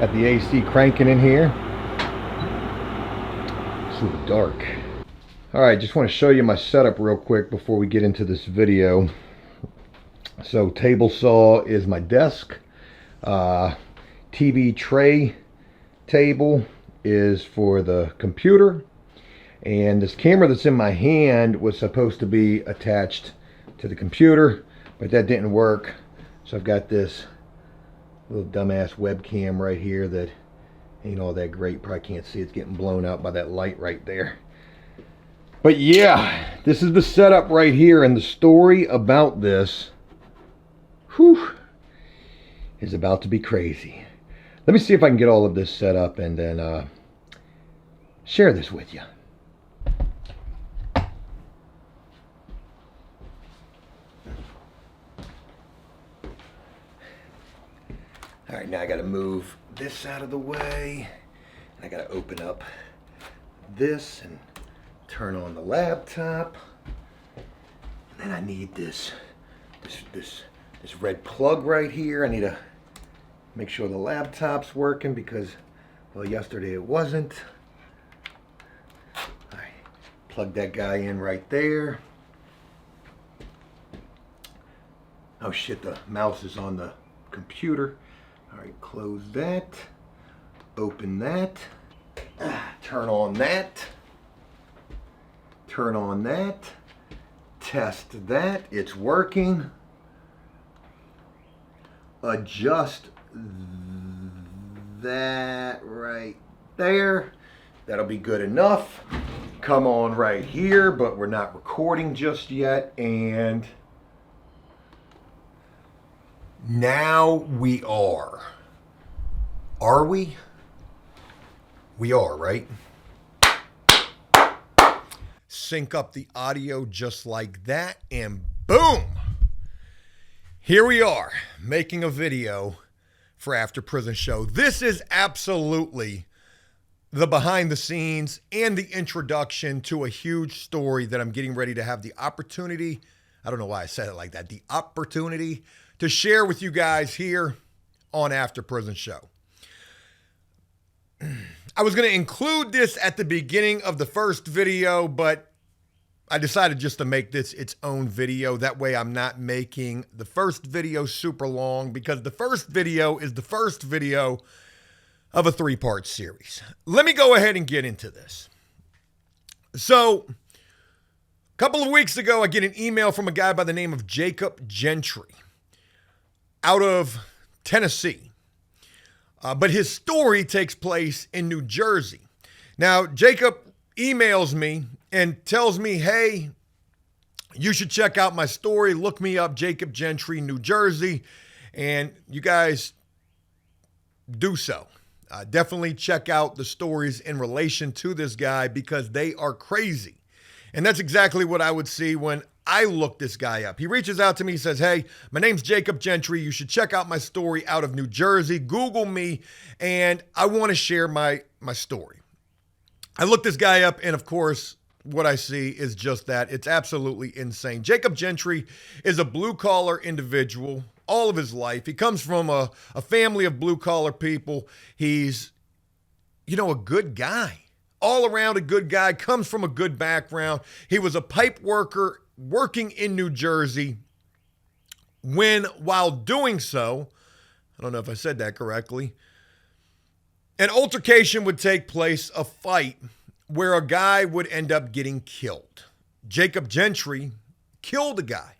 Got the AC cranking in here. It's a little dark. Alright, just want to show you my setup real quick before we get into this video. So table saw is my desk. TV tray table is for the computer. And this camera that's in my hand was supposed to be attached to the computer, but that didn't work. So I've got this little dumbass webcam right here that ain't all that great. Probably can't see, it's getting blown out by that light right there. But yeah, this is the setup right here, and the story about this, whew, is about to be crazy. Let me see if I can get all of this set up and then share this with you. All right, now I got to move this out of the way. I got to open up this and turn on the laptop. And then I need this red plug right here. I need to make sure the laptop's working because, well, yesterday it wasn't. I plug that guy in right there. Oh shit, the mouse is on the computer. All right, close that, open that, turn on that, test that, it's working. Adjust that right there. That'll be good enough. Come on right here, but we're not recording just yet. And now we are. Are we? We are, right? Sync up the audio just like that, and boom! Here we are, making a video for After Prison Show. This is absolutely the behind the scenes and the introduction to a huge story that I'm getting ready to have the opportunity, I don't know why I said it like that, the opportunity to share with you guys here on After Prison Show. I was going to include this at the beginning of the first video, but I decided just to make this its own video. That way I'm not making the first video super long, because the first video is the first video of a 3-part series. Let me go ahead and get into this. So, a couple of weeks ago, I get an email from a guy by the name of Jacob Gentry out of Tennessee. But his story takes place in New Jersey. Now, Jacob emails me and tells me, hey, you should check out my story. Look me up, Jacob Gentry, New Jersey. And you guys do so. Definitely check out the stories in relation to this guy because they are crazy. And that's exactly what I would see when I look this guy up. He reaches out to me, says, hey, my name's Jacob Gentry. You should check out my story out of New Jersey. Google me, and I want to share my story. I look this guy up, and of course, what I see is just that. It's absolutely insane. Jacob Gentry is a blue-collar individual all of his life. He comes from a family of blue-collar people. He's, a good guy. All around a good guy, comes from a good background. He was a pipe worker working in New Jersey when, while doing so, I don't know if I said that correctly, an altercation would take place, a fight, where a guy would end up getting killed. Jacob Gentry killed a guy.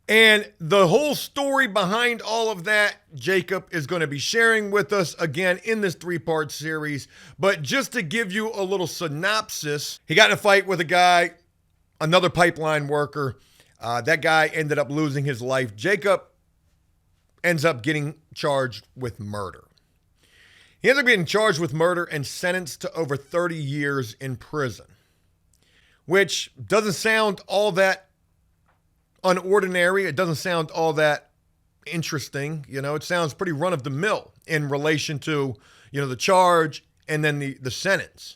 And the whole story behind all of that, Jacob is going to be sharing with us again in this 3-part series. But just to give you a little synopsis, he got in a fight with a guy, another pipeline worker. That guy ended up losing his life. Jacob ends up getting charged with murder. He ends up getting charged with murder and sentenced to over 30 years in prison, which doesn't sound all that unordinary. It doesn't sound all that interesting. It sounds pretty run of the mill in relation to, the charge and then the sentence.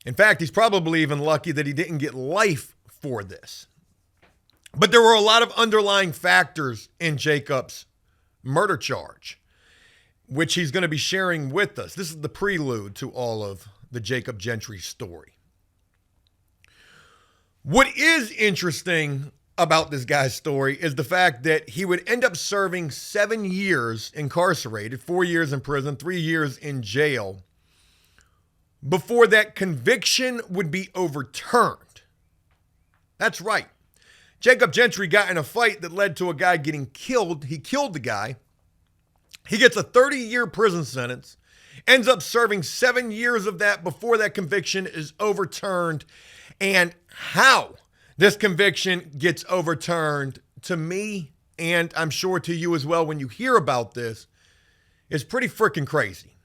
In fact, he's probably even lucky that he didn't get life for this. But there were a lot of underlying factors in Jacob's murder charge. which he's going to be sharing with us. This is the prelude to all of the Jacob Gentry story. What is interesting about this guy's story is the fact that he would end up serving 7 years incarcerated, 4 years in prison, 3 years in jail, before that conviction would be overturned. That's right. Jacob Gentry got in a fight that led to a guy getting killed. He killed the guy. He gets a 30-year prison sentence, ends up serving 7 years of that before that conviction is overturned. And how this conviction gets overturned, to me, and I'm sure to you as well when you hear about this, is pretty freaking crazy.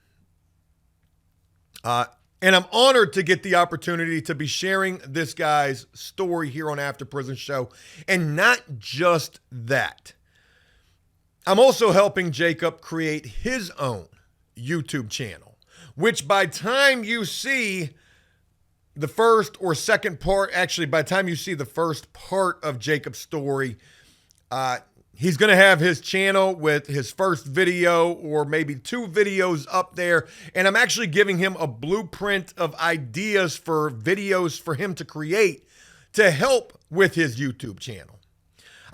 And I'm honored to get the opportunity to be sharing this guy's story here on After Prison Show. And not just that. I'm also helping Jacob create his own YouTube channel, which by time you see the first or second part, actually by the time you see the first part of Jacob's story, he's going to have his channel with his first video or maybe 2 videos up there. And I'm actually giving him a blueprint of ideas for videos for him to create to help with his YouTube channel.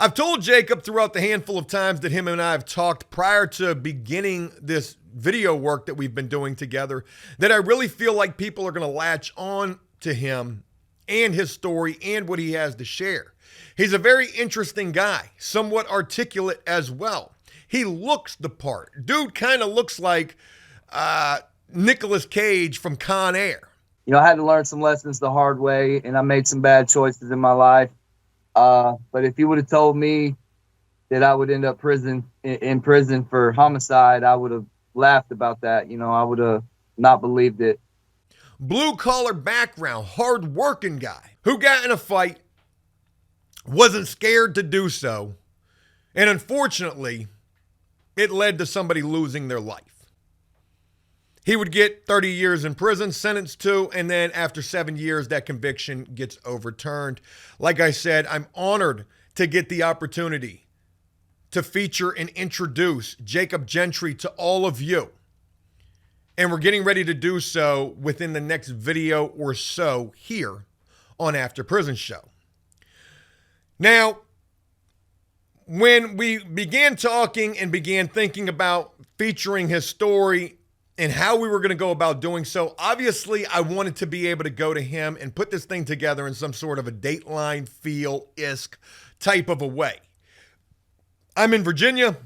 I've told Jacob throughout the handful of times that him and I have talked prior to beginning this video work that we've been doing together that I really feel like people are going to latch on to him and his story and what he has to share. He's a very interesting guy, somewhat articulate as well. He looks the part. Dude kind of looks like Nicolas Cage from Con Air. You know, I had to learn some lessons the hard way, and I made some bad choices in my life. But if you would have told me that I would end up in prison for homicide, I would have laughed about that. You know, I would have not believed it. Blue-collar background, hard-working guy who got in a fight, wasn't scared to do so, and unfortunately, it led to somebody losing their life. He would get 30 years in prison, sentenced to, and then after 7 years, that conviction gets overturned. Like I said, I'm honored to get the opportunity to feature and introduce Jacob Gentry to all of you. And we're getting ready to do so within the next video or so here on After Prison Show. Now, when we began talking and began thinking about featuring his story and how we were going to go about doing so, obviously I wanted to be able to go to him and put this thing together in some sort of a Dateline feel-esque type of a way. I'm in Virginia.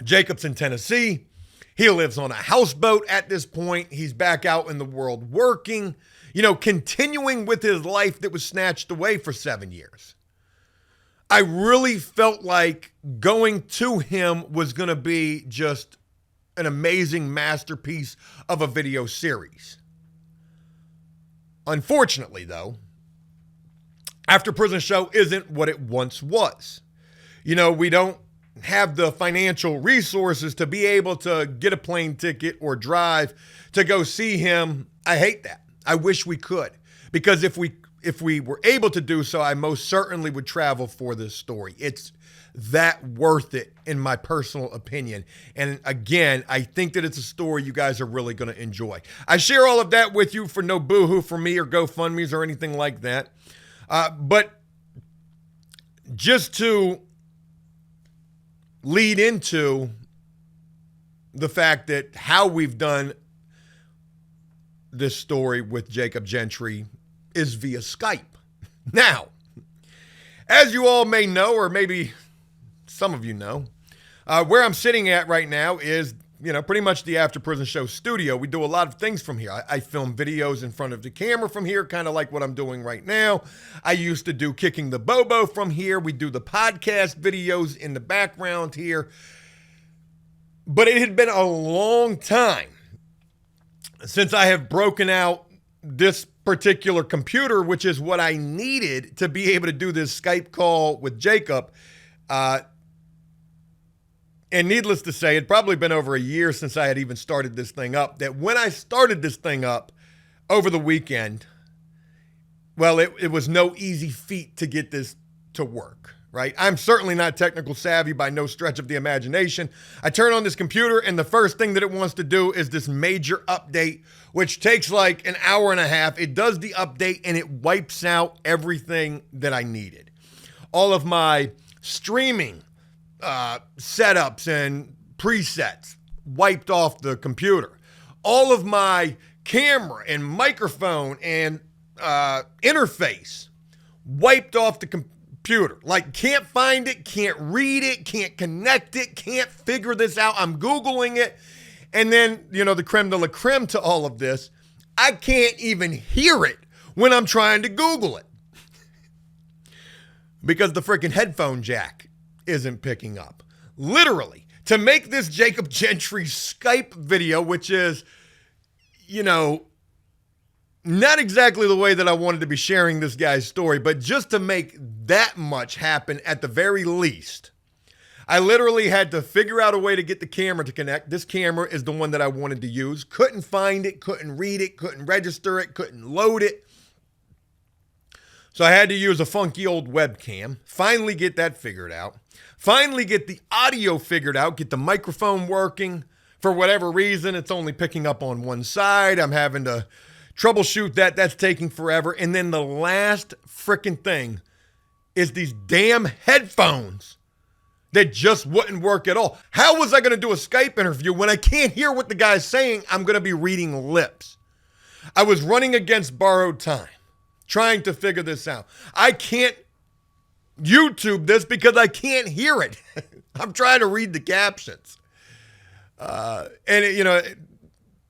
Jacob's in Tennessee. He lives on a houseboat at this point. He's back out in the world working, you know, continuing with his life that was snatched away for 7 years. I really felt like going to him was going to be just an amazing masterpiece of a video series. Unfortunately, though, After Prison Show isn't what it once was. You know, we don't have the financial resources to be able to get a plane ticket or drive to go see him. I hate that. I wish we could, because if we were able to do so, I most certainly would travel for this story. It's that worth it, in my personal opinion. And again, I think that it's a story you guys are really going to enjoy. I share all of that with you for no boohoo for me or GoFundMe's or anything like that. But just to lead into the fact that how we've done this story with Jacob Gentry is via Skype. Now, as you all may know, or maybe some of you know, where I'm sitting at right now is, you know, pretty much the After Prison Show studio. We do a lot of things from here. I film videos in front of the camera from here, kind of like what I'm doing right now. I used to do Kicking the Bobo from here. We do the podcast videos in the background here. But it had been a long time since I have broken out this particular computer, which is what I needed to be able to do this Skype call with Jacob. And needless to say, it'd probably been over a year since I had even started this thing up. That when I started this thing up over the weekend, well, it was no easy feat to get this to work. right? I'm certainly not technical savvy by no stretch of the imagination. I turn on this computer, and the first thing that it wants to do is this major update, which takes like an hour and a half. It does the update, and it wipes out everything that I needed. All of my streaming setups and presets wiped off the computer. All of my camera and microphone and interface wiped off the computer. Like, can't find it, can't read it, can't connect it, can't figure this out. I'm Googling it. And then, the creme de la creme to all of this, I can't even hear it when I'm trying to Google it. Because the freaking headphone jack isn't picking up. Literally, to make this Jacob Gentry Skype video, which is, not exactly the way that I wanted to be sharing this guy's story, but just to make that much happen at the very least, I literally had to figure out a way to get the camera to connect. This camera is the one that I wanted to use. Couldn't find it, couldn't read it, couldn't register it, couldn't load it. So I had to use a funky old webcam, finally get that figured out, finally get the audio figured out, get the microphone working. For whatever reason, it's only picking up on one side. I'm having to troubleshoot that. That's taking forever. And then the last freaking thing is these damn headphones that just wouldn't work at all. How was I going to do a Skype interview when I can't hear what the guy's saying? I'm going to be reading lips. I was running against borrowed time, trying to figure this out. I can't YouTube this because I can't hear it. I'm trying to read the captions.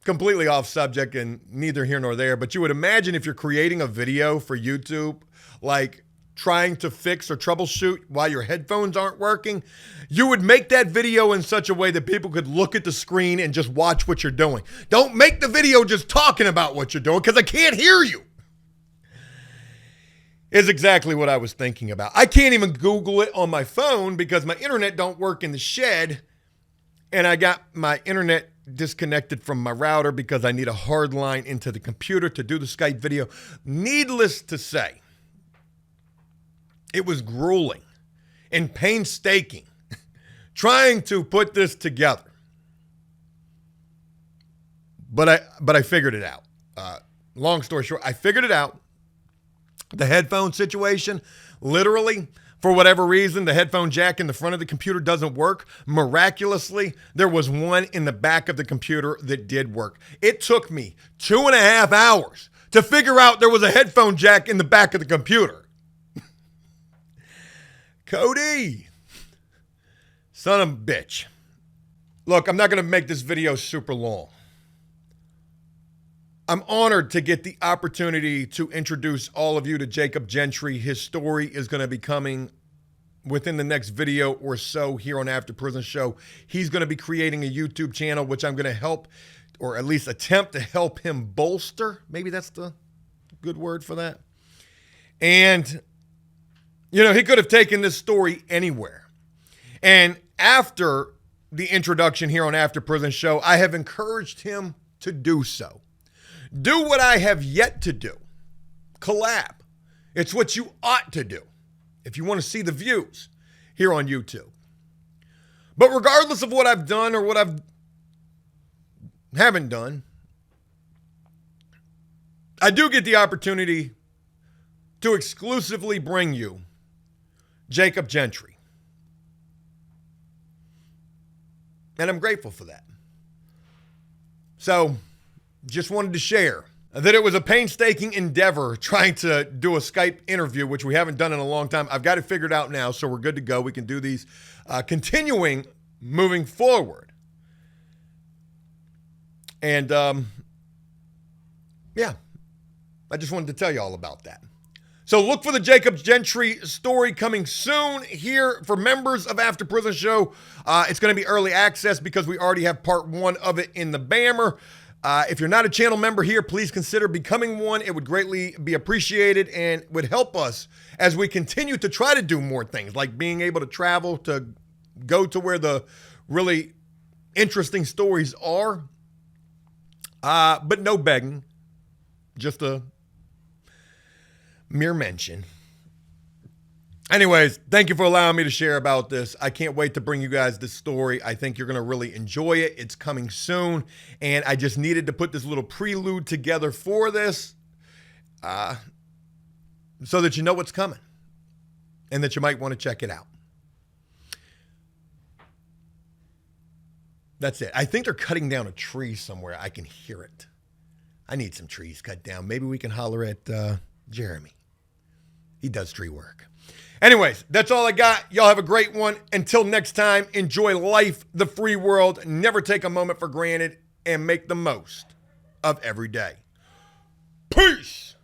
Completely off subject and neither here nor there, but you would imagine if you're creating a video for YouTube, like trying to fix or troubleshoot while your headphones aren't working, you would make that video in such a way that people could look at the screen and just watch what you're doing. Don't make the video just talking about what you're doing because I can't hear you. Is exactly what I was thinking about. I can't even Google it on my phone because my internet don't work in the shed. And I got my internet disconnected from my router because I need a hard line into the computer to do the Skype video. Needless to say, it was grueling and painstaking trying to put this together. But I figured it out. Long story short, I figured it out. The headphone situation, literally, for whatever reason, the headphone jack in the front of the computer doesn't work. Miraculously, there was one in the back of the computer that did work. It took me 2.5 hours to figure out there was a headphone jack in the back of the computer. Cody, son of a bitch. Look, I'm not going to make this video super long. I'm honored to get the opportunity to introduce all of you to Jacob Gentry. His story is going to be coming within the next video or so here on After Prison Show. He's going to be creating a YouTube channel, which I'm going to help, or at least attempt to help him bolster. Maybe that's the good word for that. And, he could have taken this story anywhere. And after the introduction here on After Prison Show, I have encouraged him to do so. Do what I have yet to do. Collab. It's what you ought to do if you want to see the views here on YouTube. But regardless of what I've done or what I haven't done, I do get the opportunity to exclusively bring you Jacob Gentry. And I'm grateful for that. So, just wanted to share that it was a painstaking endeavor trying to do a Skype interview, which we haven't done in a long time. I've got it figured out now, so we're good to go. We can do these continuing moving forward. And, I just wanted to tell you all about that. So look for the Jacob Gentry story coming soon here for members of After Prison Show. It's going to be early access because we already have part 1 of it in the Bammer. If you're not a channel member here, please consider becoming one. It would greatly be appreciated and would help us as we continue to try to do more things, like being able to travel to go to where the really interesting stories are. But no begging, just a mere mention. Anyways, thank you for allowing me to share about this. I can't wait to bring you guys this story. I think you're going to really enjoy it. It's coming soon. And I just needed to put this little prelude together for this so that you know what's coming and that you might want to check it out. That's it. I think they're cutting down a tree somewhere. I can hear it. I need some trees cut down. Maybe we can holler at Jeremy. He does tree work. Anyways, that's all I got. Y'all have a great one. Until next time, enjoy life, the free world. Never take a moment for granted and make the most of every day. Peace.